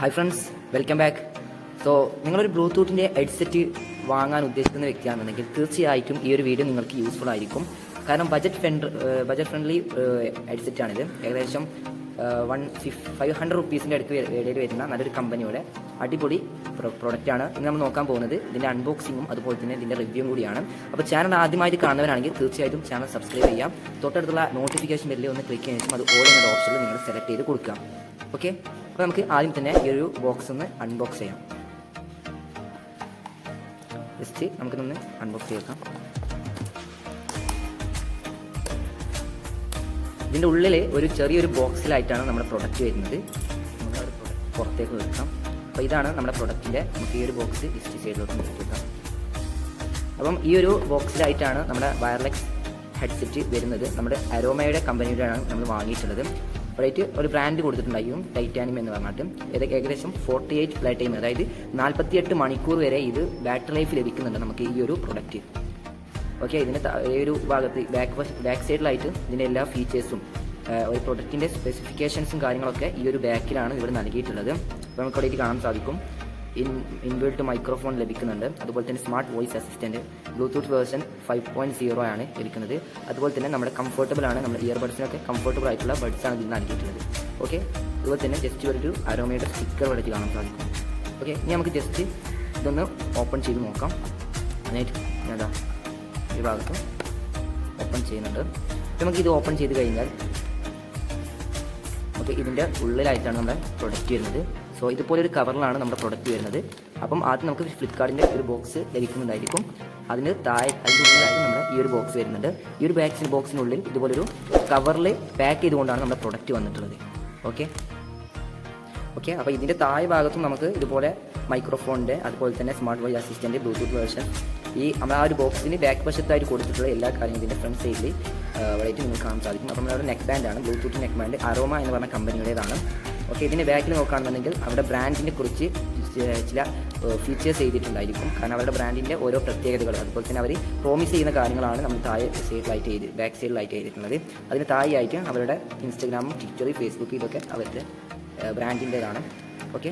Hi friends, welcome back. So നിങ്ങളൊരു ബ്ലൂടൂത്തിൻ്റെ headset വാങ്ങാൻ ഉദ്ദേശിക്കുന്ന വ്യക്തിയാണെന്നുണ്ടെങ്കിൽ തീർച്ചയായിട്ടും ഈ ഒരു വീഡിയോ നിങ്ങൾക്ക് യൂസ്ഫുൾ ആയിരിക്കും. കാരണം ബജറ്റ് ഫ്രണ്ട്ലി ഹെഡ്സെറ്റാണിത്. ഏകദേശം 500 റുപ്പീസിൻ്റെ അടുത്ത് ഇടയിൽ വരുന്ന നല്ലൊരു കമ്പനിയുടെ അടിപൊളി പ്രൊഡക്റ്റാണ് ഇന്ന് നമ്മൾ നോക്കാൻ പോകുന്നത്. ഇതിൻ്റെ അൺബോക്സിങ്ങും അതുപോലെ തന്നെ ഇതിൻ്റെ റിവ്യൂവും കൂടിയാണ്. അപ്പോൾ ചാനൽ ആദ്യമായിട്ട് കാണുന്നവരാണെങ്കിൽ തീർച്ചയായിട്ടും ചാനൽ സബ്സ്ക്രൈബ് ചെയ്യാം. തൊട്ടടുത്തുള്ള നോട്ടിഫിക്കേഷൻ ബെല്ലിൽ ഒന്ന് ക്ലിക്ക് ചെയ്യുന്ന ശേഷം അത് ഓൾ എന്ന ഓപ്ഷനിൽ നിങ്ങൾ സെലക്ട് ചെയ്ത് കൊടുക്കാം. ഓക്കെ, അപ്പോൾ നമുക്ക് ആദ്യം തന്നെ ഈ ഒരു ബോക്സ് ഒന്ന് അൺബോക്സ് ചെയ്യാം. ജസ്റ്റ് നമുക്കിതൊന്ന് അൺബോക്സ് ചെയ്യേക്കാം. ഇതിൻ്റെ ഉള്ളിൽ ഒരു ചെറിയൊരു ബോക്സിലായിട്ടാണ് നമ്മുടെ പ്രൊഡക്റ്റ് വരുന്നത്. നമ്മൾ പുറത്തേക്ക് വെക്കാം. അപ്പോൾ ഇതാണ് നമ്മുടെ പ്രൊഡക്റ്റിൻ്റെ, നമുക്ക് ഈ ഒരു ബോക്സ് ലിസ്റ്റ് ചെയ്തോട്ട് വെക്കാം. അപ്പം ഈ ഒരു ബോക്സിലായിട്ടാണ് നമ്മുടെ വയർലെസ് ഹെഡ്സെറ്റ് വരുന്നത്. നമ്മുടെ അരോമയുടെ കമ്പനിയുടെയാണ് നമ്മൾ വാങ്ങിയിട്ടുള്ളത്. റേറ്റ് ഒരു ബ്രാൻഡ് കൊടുത്തിട്ടുണ്ടായിരിക്കും, ടൈറ്റാനിയം എന്ന് പറഞ്ഞിട്ട്. ഏകദേശം 48 Playtime, അതായത് 48 മണിക്കൂർ വരെ ഇത് ബാറ്ററി ലൈഫ് ലഭിക്കുന്നുണ്ട് നമുക്ക് ഈ ഒരു പ്രൊഡക്റ്റ്. ഓക്കെ, ഇതിൻ്റെ ഈ ഒരു ഭാഗത്ത് ബാക്ക് സൈഡിലായിട്ട് ഇതിൻ്റെ എല്ലാ ഫീച്ചേഴ്സും ഒരു പ്രൊഡക്റ്റിൻ്റെ സ്പെസിഫിക്കേഷൻസും കാര്യങ്ങളൊക്കെ ഈ ഒരു ബാക്കിലാണ് ഇവിടെ നൽകിയിട്ടുള്ളത്. അപ്പോൾ നമുക്ക് ഇവിടെ കാണാൻ സാധിക്കും. ഇൻബിൽട്ട് മൈക്രോഫോൺ ലഭിക്കുന്നുണ്ട്. അതുപോലെ തന്നെ smart voice assistant Bluetooth version 5.0 ആണ് ലഭിക്കുന്നത്. അതുപോലെ തന്നെ നമ്മുടെ കംഫർട്ടബിൾ ആണ്, നമ്മുടെ ഇയർബഡ്സിനൊക്കെ കംഫർട്ടബിൾ ആയിട്ടുള്ള ബഡ്സാണ് ഇതിൽ നൽകിയിട്ടുള്ളത്. ഓക്കെ, അതുപോലെ തന്നെ ജസ്റ്റ് ഒരു അരോമയുടെ സ്റ്റിക്കർ ഇവിടെ കാണാൻ സാധിക്കും. ഓക്കെ, ഇനി നമുക്ക് ജസ്റ്റ് ഇതൊന്ന് ഓപ്പൺ ചെയ്ത് നോക്കാം. അതിനായിട്ട് ഞാനതാ ഈ ഭാഗത്ത് ഓപ്പൺ ചെയ്യുന്നുണ്ട്. നമുക്ക് ഇത് ഓപ്പൺ ചെയ്ത് കഴിഞ്ഞാൽ ഓക്കെ, ഇതിൻ്റെ ഉള്ളിലായിട്ടാണ് നമ്മുടെ പ്രൊഡക്റ്റ് വരുന്നത്. സോ ഇതുപോലെ ഒരു കവറിലാണ് നമ്മുടെ പ്രൊഡക്റ്റ് വരുന്നത്. അപ്പം ആദ്യം നമുക്ക് ഫ്ലിപ്കാർട്ടിൻ്റെ ഒരു ബോക്സ് ലഭിക്കുന്നുണ്ടായിരിക്കും. അതിൻ്റെ ഉള്ളിലായിട്ട് നമ്മുടെ ഈ ഒരു ബോക്സ് വരുന്നുണ്ട്. ഈ ഒരു ബോക്സിനുള്ളിൽ ഇതുപോലൊരു കവറിൽ പാക്ക് ചെയ്തുകൊണ്ടാണ് നമ്മുടെ പ്രൊഡക്റ്റ് വന്നിട്ടുള്ളത്. ഓക്കെ, അപ്പോൾ ഇതിൻ്റെ താഴെ ഭാഗത്തും നമുക്ക് ഇതുപോലെ മൈക്രോഫോണിൻ്റെ അതുപോലെ തന്നെ smart voice assistant Bluetooth version ഈ നമ്മൾ ആ ഒരു ബോക്സിന് ബാക്ക് വശത്തായിട്ട് കൊടുത്തിട്ടുള്ള എല്ലാ കാര്യങ്ങളും ഇതിൻ്റെ ഫ്രണ്ട് സൈഡിൽ വഴിയായിട്ട് നിങ്ങൾക്ക് കാണാൻ സാധിക്കും. അപ്പോൾ നമ്മുടെ നെക്ക് ബാൻഡാണ്, ബ്ലൂടൂത്ത് നെക്ക് ബാൻഡ് അരോമ എന്ന് പറഞ്ഞ കമ്പനിയുടേതാണ്. ഓക്കെ, ഇതിൻ്റെ ബാക്കിൽ നോക്കുകയാണെന്നുണ്ടെങ്കിൽ അവരുടെ ബ്രാൻഡിനെ കുറിച്ച് ചില ഫീച്ചേഴ്സ് ചെയ്തിട്ടുണ്ടായിരിക്കും. കാരണം അവരുടെ ബ്രാൻഡിൻ്റെ ഓരോ പ്രത്യേകതകൾ അതുപോലെ തന്നെ അവർ പ്രോമിസ് ചെയ്യുന്ന കാര്യങ്ങളാണ് നമ്മൾ താഴെ സൈഡിലായിട്ട് ബാക്ക് സൈഡിലായിട്ട് ചെയ്തിട്ടുള്ളത്. അതിന് താഴെയായിട്ട് അവരുടെ ഇൻസ്റ്റഗ്രാമും ട്വിറ്റർ ഫേസ്ബുക്ക് ഇതൊക്കെ അവരുടെ ബ്രാൻഡിൻ്റെതാണ്. ഓക്കെ,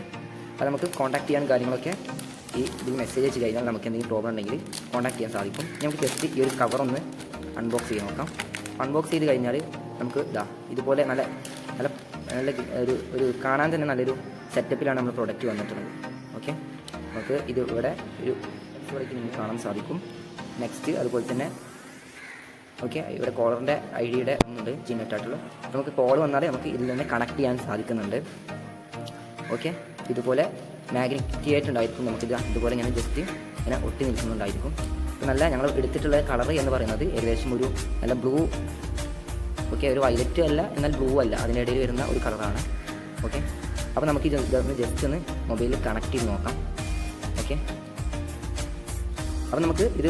അത് നമുക്ക് കോൺടാക്ട് ചെയ്യാൻ കാര്യങ്ങളൊക്കെ ഇതിൽ മെസ്സേജ് അയച്ച് കഴിഞ്ഞാൽ നമുക്ക് എന്തെങ്കിലും പ്രോബ്ലം ഉണ്ടെങ്കിൽ കോൺടാക്ട് ചെയ്യാൻ സാധിക്കും. നമുക്ക് ജസ്റ്റ് ഈ ഒരു കവർ ഒന്ന് അൺബോക്സ് ചെയ്ത് നോക്കാം. അൺബോക്സ് ചെയ്ത് കഴിഞ്ഞാൽ നമുക്ക് ഇതുപോലെ നല്ല നല്ല നല്ല ഒരു കാണാൻ തന്നെ നല്ലൊരു സെറ്റപ്പിലാണ് നമ്മുടെ പ്രൊഡക്റ്റ് വന്നിട്ടുള്ളത്. ഓക്കെ, നമുക്ക് ഇത് ഇവിടെ ഒരു ഇവിടേക്ക് നിങ്ങൾക്ക് കാണാൻ സാധിക്കും. നെക്സ്റ്റ് അതുപോലെ തന്നെ ഓക്കെ, ഇവിടെ കോളറിൻ്റെ ഐഡിയുടെ ഒന്നുണ്ട് ചിഹ്നത്തായിട്ടുള്ള. നമുക്ക് കോൾ വന്നാൽ നമുക്ക് ഇതിൽ തന്നെ കണക്ട് ചെയ്യാൻ സാധിക്കുന്നുണ്ട്. ഓക്കെ, ഇതുപോലെ മാഗ്നറ്റിക് ആയിട്ടുണ്ടായിരിക്കും. നമുക്കിത് ഇതുപോലെ ഇങ്ങനെ ജസ്റ്റ് ഇങ്ങനെ ഒട്ടി നിൽക്കുന്നുണ്ടായിരിക്കും. നല്ല ഞങ്ങൾ എടുത്തിട്ടുള്ള കളർ എന്ന് പറയുന്നത് ഏകദേശം ഒരു നല്ല ബ്ലൂ, ഓക്കെ, ഒരു വയലറ്റ് അല്ല എന്നാൽ ബ്ലൂ അല്ല, അതിനിടയിൽ വരുന്ന ഒരു കളറാണ്. ഓക്കെ, അപ്പോൾ നമുക്ക് ഇതൊന്ന് ജസ്റ്റ് ഒന്ന് മൊബൈലിൽ കണക്ട് ചെയ്ത് നോക്കാം. ഓക്കെ, അപ്പോൾ നമുക്ക് ഇത്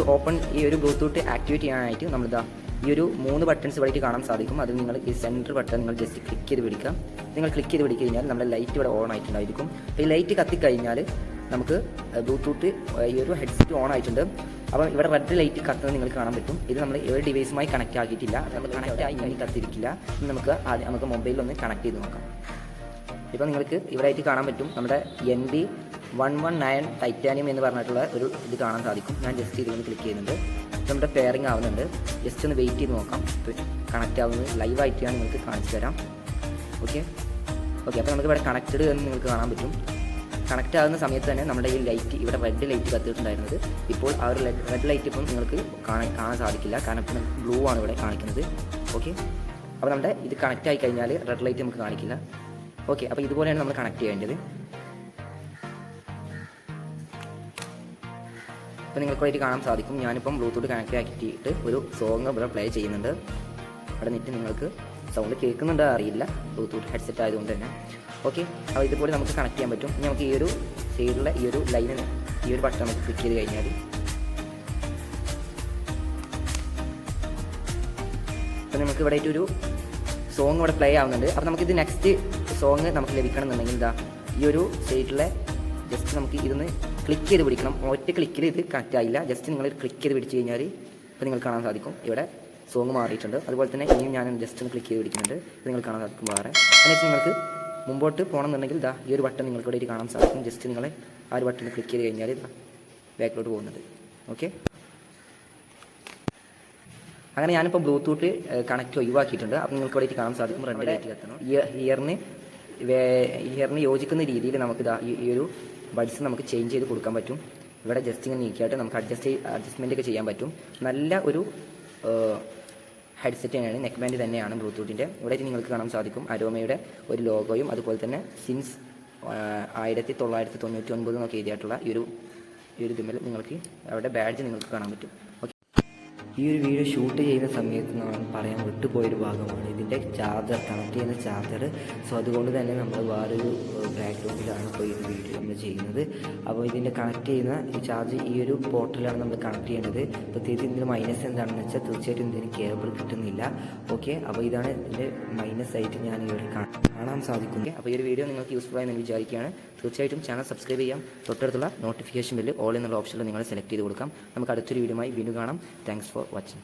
ഈ ഒരു ബ്ലൂടൂത്ത് ആക്ടിവേറ്റ് ചെയ്യാനായിട്ട് നമ്മളിതാ ഈ ഒരു 3 ബട്ടൺസ് ഇവിടെ കാണാൻ സാധിക്കും. അതിൽ നിങ്ങൾ ഈ സെൻറ്റർ ബട്ടൺ നിങ്ങൾ ജസ്റ്റ് ക്ലിക്ക് ചെയ്ത് പിടിക്കാം. നിങ്ങൾ ക്ലിക്ക് ചെയ്ത് പിടിച്ച് കഴിഞ്ഞാൽ നമ്മുടെ ലൈറ്റ് ഇവിടെ ഓൺ ആയിട്ടുണ്ടായിരിക്കും. ഈ ലൈറ്റ് കത്തിക്കഴിഞ്ഞാൽ നമുക്ക് ബ്ലൂടൂത്ത് ഈ ഒരു ഹെഡ്സെറ്റ് ഓൺ ആയിട്ടുണ്ട്. അപ്പോൾ ഇവിടെ റെഡ് ലൈറ്റ് കത്തുന്നത് നിങ്ങൾക്ക് കാണാൻ പറ്റും. ഇത് നമ്മൾ ഒരു ഡിവൈസുമായി കണക്റ്റ് ആക്കിയിട്ടില്ല, നമ്മൾ കണക്റ്റ് ആയി ഇനി കത്തിരിക്കില്ല. നമുക്ക് മൊബൈലിലൊന്ന് കണക്ട് ചെയ്ത് നോക്കാം. ഇപ്പോൾ നിങ്ങൾക്ക് ഇവിടെ ആയിട്ട് കാണാൻ പറ്റും നമ്മുടെ NB119 ടൈറ്റാനിയം എന്ന് പറഞ്ഞിട്ടുള്ള ഒരു ഇത് കാണാൻ സാധിക്കും. ഞാൻ ജസ്റ്റ് ഇതിലൊന്ന് ക്ലിക്ക് ചെയ്യുന്നുണ്ട്. നമ്മുടെ പെയറിങ് ആവുന്നുണ്ട്. ജസ്റ്റ് ഒന്ന് വെയിറ്റ് ചെയ്ത് നോക്കാം. കണക്റ്റ് ആവുന്നത് ലൈവായിട്ട് ഞാൻ നിങ്ങൾക്ക് കാണിച്ചു തരാം. ഓക്കെ, അപ്പോൾ നമുക്ക് ഇവിടെ കണക്റ്റഡ് എന്ന് നിങ്ങൾക്ക് കാണാൻ പറ്റും. കണക്റ്റ് ആകുന്ന സമയത്ത് തന്നെ നമ്മുടെ ഈ ലൈറ്റ് ഇവിടെ റെഡ് ലൈറ്റ് കത്തിയിട്ടുണ്ടായിരുന്നത് ഇപ്പോൾ ആ ഒരു റെഡ് ലൈറ്റ് ഇപ്പം നിങ്ങൾക്ക് കാണാൻ സാധിക്കില്ല. കാരണം ഇപ്പം ബ്ലൂ ആണ് ഇവിടെ കാണിക്കുന്നത്. ഓക്കെ, അപ്പോൾ നമ്മുടെ ഇത് കണക്റ്റ് ആയി കഴിഞ്ഞാൽ റെഡ് ലൈറ്റ് നമുക്ക് കാണിക്കില്ല. ഓക്കെ, അപ്പോൾ ഇതുപോലെയാണ് നമ്മൾ കണക്ട് ചെയ്യേണ്ടത്. അപ്പോൾ നിങ്ങൾക്ക് കാണാൻ സാധിക്കും. ഞാനിപ്പം ബ്ലൂടൂത്ത് കണക്റ്റ് ആക്കിയിട്ട് ഒരു സോങ് ഇവിടെ പ്ലേ ചെയ്യുന്നുണ്ട്. ഇവിടെ നിന്നിട്ട് നിങ്ങൾക്ക് സൗണ്ട് കേൾക്കുന്നുണ്ടോ അറിയില്ല, ബ്ലൂടൂത്ത് ഹെഡ്സെറ്റ് ആയതുകൊണ്ട് തന്നെ. ഓക്കെ, അപ്പോൾ ഇതുപോലെ നമുക്ക് കണക്ട് ചെയ്യാൻ പറ്റും. ഇനി നമുക്ക് ഈ ഒരു സൈഡിലെ ഈ ഒരു ലൈനിന് ഈ ഒരു ബട്ടൺ നമുക്ക് ക്ലിക്ക് ചെയ്ത് കഴിഞ്ഞാൽ അപ്പോൾ നമുക്ക് ഇവിടെ ഒരു സോങ് ഇവിടെ പ്ലേ ആവുന്നുണ്ട്. അപ്പോൾ നമുക്കിത് നെക്സ്റ്റ് സോങ് നമുക്ക് ലഭിക്കണം എന്നുണ്ടെങ്കിൽ ഈ ഒരു സൈഡിലെ ജസ്റ്റ് നമുക്ക് ഇതൊന്ന് ക്ലിക്ക് ചെയ്ത് പിടിക്കണം. ഒറ്റ ക്ലിക്കിൽ ഇത് കണക്റ്റ് ആയില്ല. ജസ്റ്റ് നിങ്ങൾ ക്ലിക്ക് ചെയ്ത് പിടിച്ച് കഴിഞ്ഞാൽ ഇപ്പോൾ നിങ്ങൾക്ക് കാണാൻ സാധിക്കും ഇവിടെ സോങ് മാറിയിട്ടുണ്ട്. അതുപോലെ തന്നെ ഇനിയും ഞാൻ ജസ്റ്റ് ഒന്ന് ക്ലിക്ക് ചെയ്ത് പിടിക്കുന്നുണ്ട്. ഇത് നിങ്ങൾ കാണാൻ സാധിക്കും. വേറെ എന്നിട്ട് നിങ്ങൾക്ക് മുമ്പോട്ട് പോകണമെന്നുണ്ടെങ്കിൽ ഇതാ ഈ ഒരു ബട്ടൺ നിങ്ങൾക്ക് ഇവിടെ കാണാൻ സാധിക്കും. ജസ്റ്റ് നിങ്ങൾ ആ ഒരു ബട്ടൺ ക്ലിക്ക് ചെയ്ത് കഴിഞ്ഞാൽ ഇതാ ബാക്കിലോട്ട് പോകുന്നത്. ഓക്കെ, അങ്ങനെ ഞാനിപ്പോൾ ബ്ലൂടൂത്ത് കണക്റ്റ് ഒഴിവാക്കിയിട്ടുണ്ട്. അപ്പോൾ നിങ്ങൾക്ക് ഇവിടെ കാണാൻ സാധിക്കും റെഡ് ലൈറ്റ് കത്തണം. ഇയറിന് യോജിക്കുന്ന രീതിയിൽ നമുക്ക് ഇതാ ഈ ഒരു ബഡ്സ് നമുക്ക് ചേഞ്ച് ചെയ്ത് കൊടുക്കാൻ പറ്റും. ഇവിടെ ജസ്റ്റ് ഇങ്ങനെ നീക്കിയായിട്ട് നമുക്ക് അഡ്ജസ്റ്റ്മെൻ്റ് ഒക്കെ ചെയ്യാൻ പറ്റും. നല്ല ഒരു ഹെഡ്സെറ്റ് തന്നെയാണ്, നെക്ക് ബാൻഡ് തന്നെയാണ് ബ്ലൂടൂത്തിൻ്റെ. ഇവിടെ നിങ്ങൾക്ക് കാണാൻ സാധിക്കും അരോമയുടെ ഒരു ലോഗോയും അതുപോലെ തന്നെ സിൻസ് 1999 എന്നൊക്കെ എഴുതിയിട്ടുള്ള ഈ ഒരു ഇതുമേൽ നിങ്ങൾക്ക് അവിടെ ബാഡ്ജ് നിങ്ങൾക്ക് കാണാൻ പറ്റും. ഈ ഒരു വീഡിയോ ഷൂട്ട് ചെയ്യുന്ന സമയത്ത് നമ്മൾ പറയാൻ വിട്ടുപോയൊരു ഭാഗമാണ് ഇതിൻ്റെ ചാർജർ, കണക്ട് ചെയ്യുന്ന ചാർജർ. സോ അതുകൊണ്ട് തന്നെ നമ്മൾ വേറൊരു ബാക്ക്ഗ്രൗണ്ടിലാണ് ഇപ്പോൾ ഈ വീഡിയോ നമ്മൾ ചെയ്യുന്നത്. അപ്പോൾ ഇതിൻ്റെ കണക്ട് ചെയ്യുന്ന ഈ ചാർജ് ഈ ഒരു പോർട്ടലാണ് നമ്മൾ കണക്ട് ചെയ്യേണ്ടത്. പ്രത്യേകിച്ച് ഇതിൻ്റെ മൈനസ് എന്താണെന്ന് വെച്ചാൽ തീർച്ചയായിട്ടും ഇതിന് കേബിൾ കിട്ടുന്നില്ല. ഓക്കെ, അപ്പോൾ ഇതാണ് ഇതിൻ്റെ മൈനസ് ആയിട്ട് ഞാൻ ഈ ഒരു കാണാൻ സാധിക്കുന്നത്. അപ്പോൾ ഈ ഒരു വീഡിയോ നിങ്ങൾക്ക് യൂസ്ഫുൾ ആയി ഞാൻ വിചാരിക്കുകയാണ്. തീർച്ചയായിട്ടും ചാനൽ സബ്സ്ക്രൈബ് ചെയ്യാം. തൊട്ടടുത്തുള്ള നോട്ടിഫിക്കേഷൻ ബെല്ല് ഓൾ എന്നുള്ള ഓപ്ഷനിൽ നിങ്ങൾ സെലക്ട് ചെയ്ത് കൊടുക്കാം. നമുക്ക് അടുത്തൊരു വീഡിയോയുമായി വീണ്ടും കാണാം. Thanks for watching.